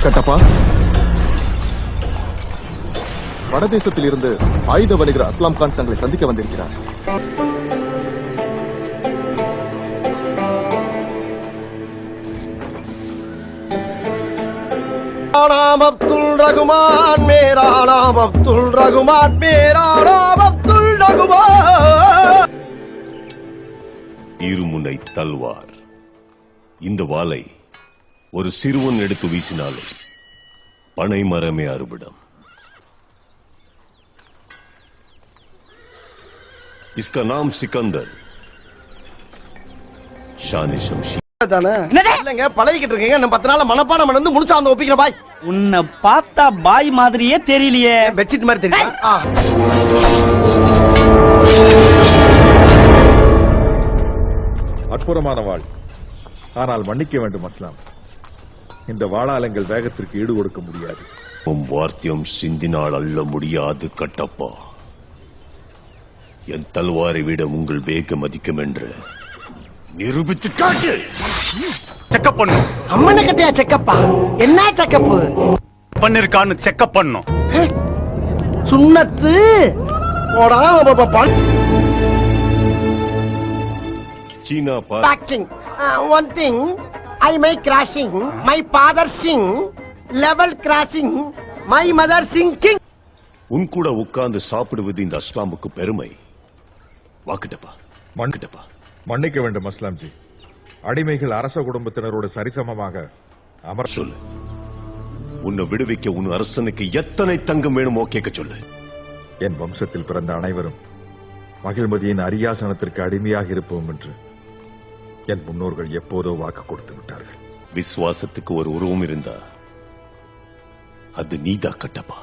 கட்டப்பா, வடதேசத்தில் இருந்து ஆயுத வணிகர் அஸ்லாம் கான் தங்களை சந்திக்க வந்திருக்கிறார். नाम अब्दुल रघुमान, मेरा नाम अब्दुल रघुमान, मेरा नाम अब्दुल रघुमान. இருமுனை தல்வார். இந்த வாளை ஒரு சிறுவன் எடுத்து வீசினாலும் பனை மரமே அறுபடம். इसका नाम सिकंदर, शान शमशी. இல்லங்க பழகிக்கிட்டு இருக்கீங்க. நம்ம 10 நாள் மனப்பாடம் பண்ணி வந்து முழுசா வந்து ஒப்பிக்கிற பாய். உன்னை பார்த்தா பாய் மாதிரியே தெரியலையே. பெட்ஷீட் மாதிரி தெரியுதா? அற்புதமான வாழ். ஆனால் மன்னிக்க வேண்டும் அஸ்லாம், இந்த வாழாலங்கள் வேகத்திற்கு ஈடு கொடுக்க முடியாது. வார்த்தியம் சிந்தினால் அள்ள முடியாது கட்டப்பா. என் தல்வாரை விட உங்கள் வேகம் அதிகம் என்று நிரூபித்து காட்டு. செக்கப் பண்ணும். அம்மனை கட்டியா செக்கப்பா? என்ன செக்கப்பு பண்ணிருக்கான்னு செக்கப் பண்ணும். சுண்ணத்து சீனா Boxing. One thing, I may crashing, my father sing, level crossing, my mother singing. உன் கூட உட்கார்ந்து சாப்பிடுவது இந்த அஸ்லாமுக்கு பெருமை. வாக்கிட்டப்பா, மண்கிட்டப்பா. மன்னிக்க வேண்டும் அஸ்லாம்ஜி, அடிமைகள் அரச குடும்பத்தினரோடு சரிசமமாக அமர சொல்லு. உன்னை விடுவிக்க உன் அரசனுக்கு எத்தனை தங்கம் வேணுமோ கேட்க சொல்லு. என் வம்சத்தில் பிறந்த அனைவரும் மகிழ்மதியின் அரியாசனத்திற்கு அடிமையாக இருப்போம் என்று என் முன்னோர்கள் எப்போதோ வாக்கு கொடுத்து விட்டார்கள். விசுவாசத்துக்கு ஒரு உருவம் இருந்தா அது நீதா கட்டப்பா.